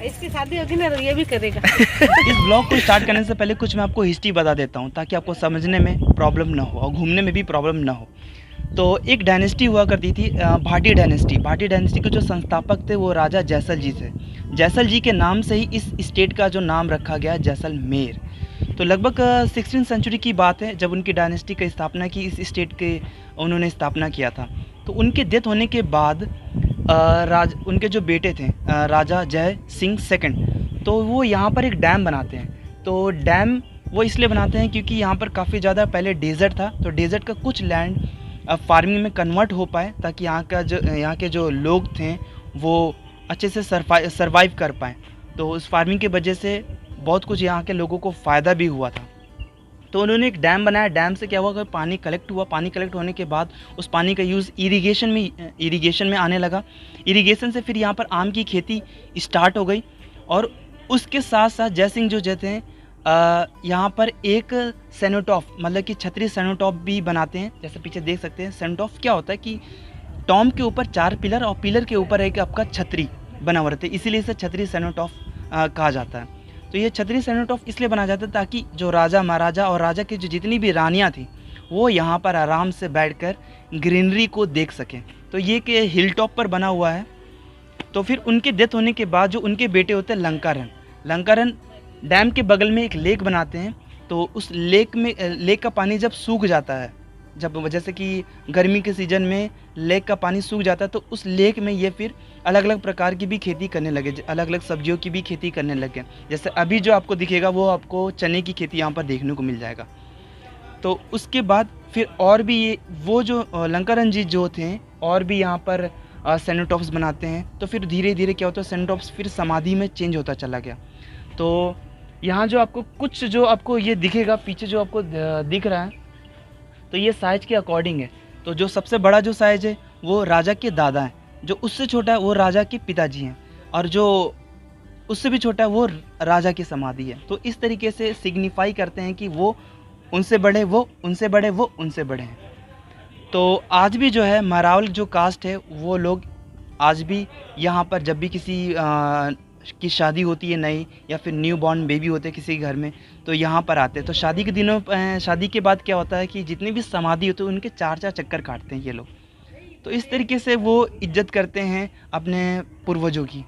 इसकी शादी होगी ना तो ये भी करेगा। इस ब्लॉग को स्टार्ट करने से पहले कुछ मैं आपको हिस्ट्री बता देता हूँ ताकि आपको समझने में प्रॉब्लम ना हो और घूमने में भी प्रॉब्लम ना हो। तो एक डायनेस्टी हुआ करती थी, भाटी डायनेस्टी। भाटी डायनेस्टी के जो संस्थापक थे वो राजा जैसल जी थे। जैसल जी के नाम से ही इस स्टेट का जो नाम रखा गया जैसलमेर। तो लगभग 16वीं सेंचुरी की बात है जब उनकी डायनेस्टी की स्थापना की, इस स्टेट के उन्होंने स्थापना किया था। तो उनके डेथ होने के बाद उनके जो बेटे थे राजा जय सिंह सेकंड, तो वो यहाँ पर एक डैम बनाते हैं। तो डैम वो इसलिए बनाते हैं क्योंकि यहाँ पर काफ़ी ज़्यादा पहले डेजर्ट था, तो डेजर्ट का कुछ लैंड फार्मिंग में कन्वर्ट हो पाए ताकि यहाँ के जो लोग थे वो अच्छे से सर्वाइव कर पाएँ। तो उस फार्मिंग की वजह से बहुत कुछ यहाँ के लोगों को फ़ायदा भी हुआ था। तो उन्होंने एक डैम बनाया। डैम से क्या हुआ कि पानी कलेक्ट हुआ। पानी कलेक्ट होने के बाद उस पानी का यूज़ इरिगेशन में आने लगा। इरिगेशन से फिर यहाँ पर आम की खेती स्टार्ट हो गई। और उसके साथ साथ जयसिंह जो जैसे हैं यहाँ पर एक सेनोटॉफ, मतलब कि छतरी सेनोटॉफ भी बनाते हैं। जैसे पीछे देख सकते हैं। सेनोटॉफ क्या होता है कि टॉम के ऊपर 4 पिलर और पिलर के ऊपर एक आपका छतरी बना हुआ रहता है, इसीलिए इसे छतरी सेनोटॉफ कहा जाता है। तो ये छतरी सेनोटॉफ इसलिए बना जाता है ताकि जो राजा महाराजा और राजा की जो जितनी भी रानियाँ थी वो यहाँ पर आराम से बैठकर ग्रीनरी को देख सकें। तो ये कि हिल टॉप पर बना हुआ है। तो फिर उनके डेथ होने के बाद जो उनके बेटे होते हैं लंकारन डैम के बगल में एक लेक बनाते हैं। तो उस लेक का पानी जब सूख जाता है, जब जैसे कि गर्मी के सीज़न में लेक का पानी सूख जाता है, तो उस लेक में ये फिर अलग अलग प्रकार की भी खेती करने लगे, अलग अलग सब्जियों की भी खेती करने लगे। जैसे अभी जो आपको दिखेगा वो आपको चने की खेती यहाँ पर देखने को मिल जाएगा। तो उसके बाद फिर और भी ये वो जो लंकारन जी जो थे और भी यहाँ पर सेनोटॉप्स बनाते हैं। तो फिर धीरे धीरे क्या होता है, सेनोटॉप्स फिर समाधि में चेंज होता चला गया। तो यहाँ जो आपको कुछ जो आपको ये दिखेगा पीछे जो आपको दिख रहा है, तो ये साइज के अकॉर्डिंग है। तो जो सबसे बड़ा जो साइज है वो राजा के दादा हैं, जो उससे छोटा है वो राजा के पिताजी हैं, और जो उससे भी छोटा है वो राजा की समाधि है। तो इस तरीके से सिग्निफाई करते हैं कि वो उनसे बड़े, वो उनसे बड़े, वो उनसे बड़े हैं। तो आज भी जो है महारावल जो कास्ट है वो लोग आज भी यहाँ पर जब भी किसी की शादी होती है नई, या फिर न्यू बॉर्न बेबी होते हैं किसी घर में, तो यहाँ पर आते हैं। तो शादी के दिनों शादी के बाद क्या होता है कि जितनी भी समाधि होती है उनके 4-4 चक्कर काटते हैं ये लोग। तो इस तरीके से वो इज्जत करते हैं अपने पूर्वजों की।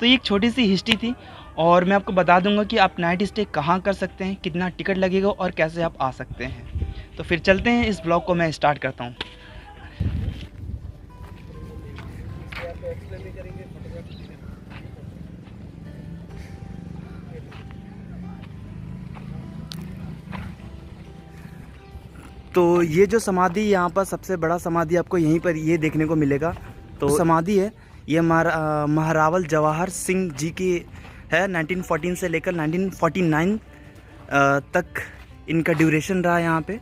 तो ये एक छोटी सी हिस्ट्री थी, और मैं आपको बता दूंगा कि आप नाइट स्टे कहाँ कर सकते हैं, कितना टिकट लगेगा और कैसे आप आ सकते हैं। तो फिर चलते हैं, इस ब्लॉग को मैं स्टार्ट करता हूँ। तो ये जो समाधि यहाँ पर सबसे बड़ा समाधि आपको यहीं पर ये देखने को मिलेगा। तो समाधि है ये महारावल जवाहर सिंह जी की है। 1914 से लेकर 1949 तक इनका ड्यूरेशन रहा यहाँ पे।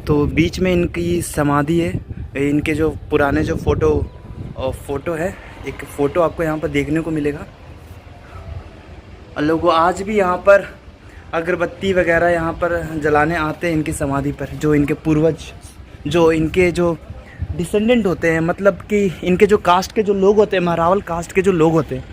तो बीच में इनकी समाधि है। इनके जो पुराने जो फ़ोटो है, एक फ़ोटो आपको यहाँ पर देखने को मिलेगा। और लोग आज भी यहाँ पर अगरबत्ती वगैरह यहाँ पर जलाने आते हैं इनकी समाधि पर। जो इनके पूर्वज, जो इनके जो डिसेंडेंट होते हैं, मतलब कि इनके जो कास्ट के जो लोग होते हैं, महारावल कास्ट के जो लोग होते हैं।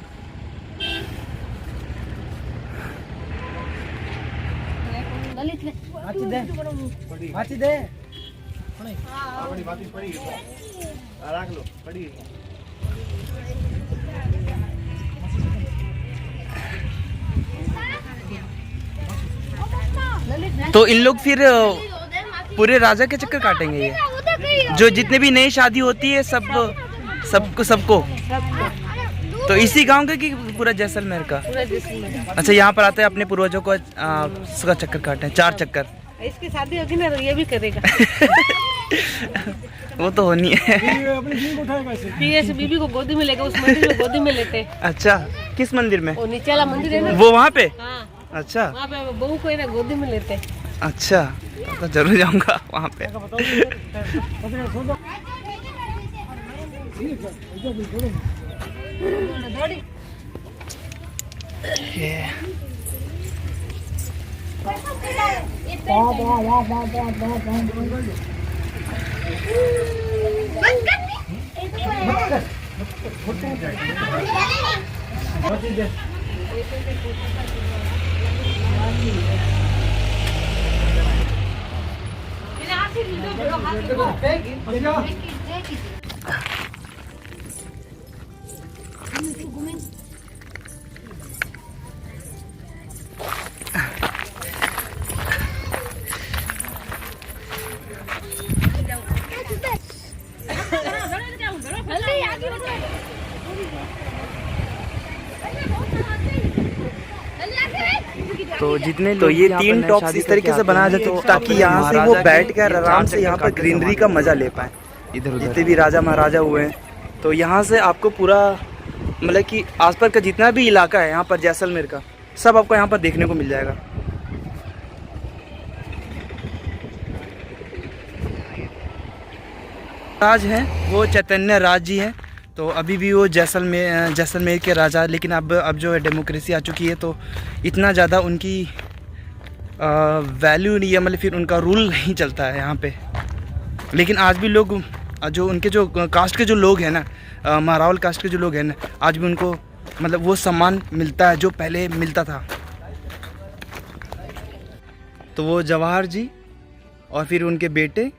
तो इन लोग फिर पूरे राजा के चक्कर काटेंगे ये, जो जितने भी नई शादी होती है सबको। तो इसी गांव का कि पूरा जैसलमेर का? अच्छा, यहाँ पर आते हैं अपने पूर्वजों को उसका चक्कर काटते हैं, 4 चक्कर। इसकी शादी होगी ना तो ये भी करेगा। वो तो होनी है। पीएस बीबी को गोदी में लेके उस मंदिर में गोदी में लेते। अच्छा, किस मंदिर में? वो नीचे वाला मंदिर है ना, वो वहाँ पे? हाँ। अच्छा, वहाँ पे बहू को ना गोदी में लेते। अच्छा, तो जरूर जाऊंगा वहाँ पे। तो जितने तो ये 3 टॉप्स इस तरीके से बनाया जाता है ताकि यहाँ से वो बैठ कर आराम से यहाँ पर ग्रीनरी का मजा ले पाए। इधर जितने भी राजा महाराजा हुए हैं तो यहाँ से आपको पूरा मतलब कि आसपास का जितना भी इलाका है यहाँ पर जैसलमेर का सब आपको यहाँ पर देखने को मिल जाएगा। राज हैं वो चैतन्य राज जी हैं, तो अभी भी वो जैसलमेर के राजा, लेकिन अब जो है डेमोक्रेसी आ चुकी है तो इतना ज़्यादा उनकी वैल्यू नहीं है, मतलब फिर उनका रूल नहीं चलता है यहाँ पे। लेकिन आज भी लोग जो उनके जो कास्ट के जो लोग हैं ना, मारावल कास्ट के जो लोग हैं ना, आज भी उनको मतलब वो सम्मान मिलता है जो पहले मिलता था। तो वो जवाहर जी और फिर उनके बेटे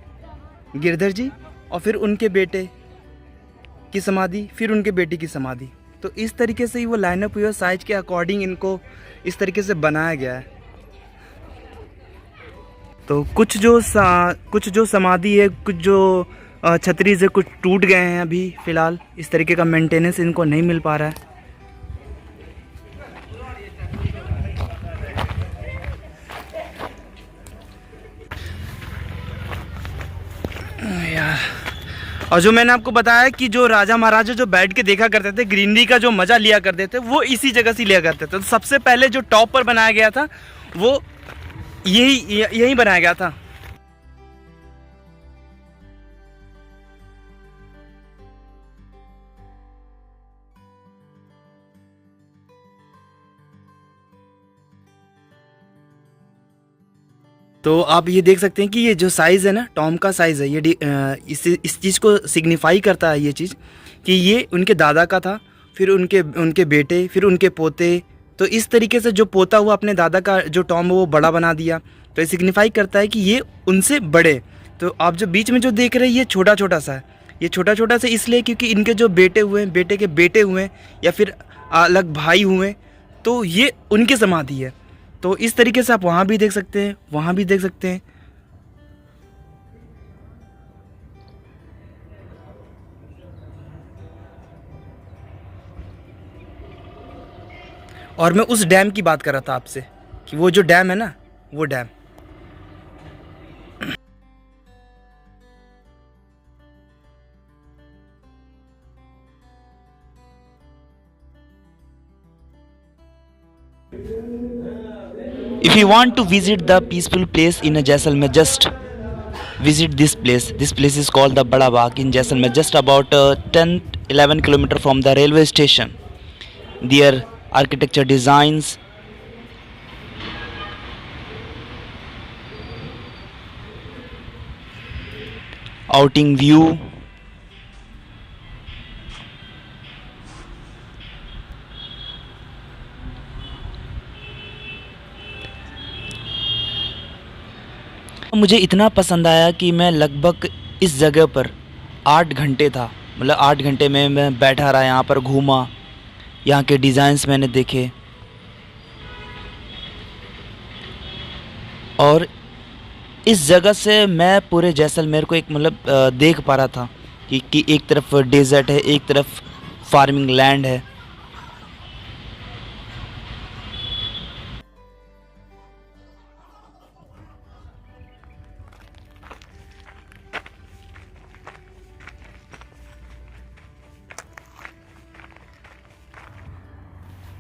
गिरधर जी और फिर उनके बेटे की समाधि, फिर उनके बेटे की समाधि। तो इस तरीके से ही वो लाइनअप हुई है, साइज के अकॉर्डिंग इनको इस तरीके से बनाया गया है। तो कुछ जो समाधि है, कुछ जो छतरी से कुछ टूट गए हैं अभी फ़िलहाल, इस तरीके का मेंटेनेंस इनको नहीं मिल पा रहा है। यार, और जो मैंने आपको बताया कि जो राजा महाराजा जो बैठ के देखा करते थे, ग्रीनरी का जो मज़ा लिया करते थे, वो इसी जगह से लिया करते थे। तो सबसे पहले जो टॉप पर बनाया गया था वो यही बनाया गया था। तो आप ये देख सकते हैं कि ये जो साइज़ है ना, टॉम का साइज़ है, ये इस चीज़ को सिग्निफाई करता है ये चीज़ कि ये उनके दादा का था, फिर उनके बेटे, फिर उनके पोते। तो इस तरीके से जो पोता हुआ अपने दादा का जो टॉम है वो बड़ा बना दिया। तो ये सिग्निफाई करता है कि ये उनसे बड़े। तो आप जो बीच में जो देख रहे हैं ये छोटा छोटा सा है। ये छोटा छोटा सा इसलिए क्योंकि इनके जो बेटे हुए हैं, बेटे के बेटे हुए हैं, या फिर अलग भाई हुए, तो ये उनकी समाधि है। तो इस तरीके से आप वहाँ भी देख सकते हैं, वहाँ भी देख सकते हैं। और मैं उस डैम की बात कर रहा था आपसे कि वो जो डैम है ना, वो dam. If you want to visit the peaceful place in a Jaisalmer, just visit this place. This place is called the Bada Bagh in Jaisalmer, just about 10-11 km from the railway station. Their architecture designs, outing view, मुझे इतना पसंद आया कि मैं लगभग इस जगह पर 8 घंटे था। मतलब 8 घंटे में मैं बैठा रहा, यहाँ पर घूमा, यहाँ के डिज़ाइंस मैंने देखे, और इस जगह से मैं पूरे जैसलमेर को एक मतलब देख पा रहा था कि एक तरफ डेजर्ट है, एक तरफ फार्मिंग लैंड है।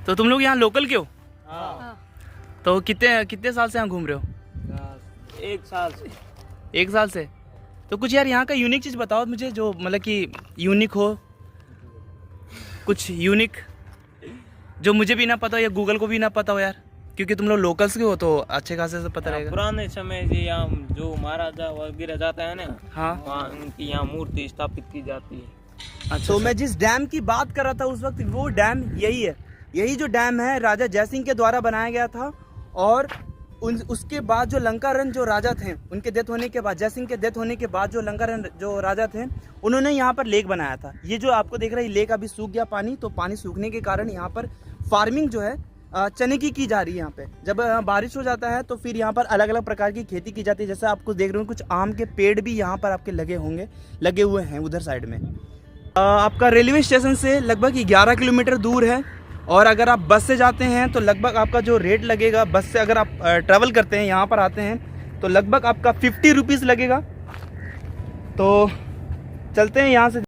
तो तुम लोग यहाँ लोकल के हो? हाँ। तो कितने साल से यहाँ घूम रहे हो? 1 साल से। 1 साल से? तो कुछ यार यहाँ का यूनिक चीज़ बताओ मुझे, जो मतलब कि यूनिक हो, कुछ यूनिक जो मुझे भी ना पता हो या गूगल को भी ना पता हो यार। क्योंकि तुम लोग लोकल्स के हो तो अच्छे खासे से पता रहेगा। पुराने समय से यहाँ जो महाराजा वगैरह जाता है ना, हाँ। वहाँ उनकी यहाँ मूर्ति स्थापित की जाती है। तो मैं जिस डैम की बात कर रहा था उस वक्त, वो डैम यही है। यही जो डैम है राजा जयसिंह के द्वारा बनाया गया था। और उसके बाद जो लंकारण जो राजा थे, उनके डेथ होने के बाद, जयसिंह के डेथ होने के बाद जो लंकारण जो राजा थे, उन्होंने यहाँ पर लेक बनाया था। ये जो आपको देख रहा है लेक अभी सूख गया पानी, तो पानी सूखने के कारण यहाँ पर फार्मिंग जो है चने की जा रही है। यहाँ पे जब बारिश हो जाता है तो फिर यहाँ पर अलग अलग प्रकार की खेती की जाती है। जैसे आपको देख रहे हो कुछ आम के पेड़ भी यहाँ पर आपके लगे हुए हैं उधर साइड में। आपका रेलवे स्टेशन से लगभग 11 किलोमीटर दूर है। और अगर आप बस से जाते हैं तो लगभग आपका जो रेट लगेगा, बस से अगर आप ट्रैवल करते हैं यहाँ पर आते हैं तो लगभग आपका 50 रुपीज़ लगेगा। तो चलते हैं यहाँ से।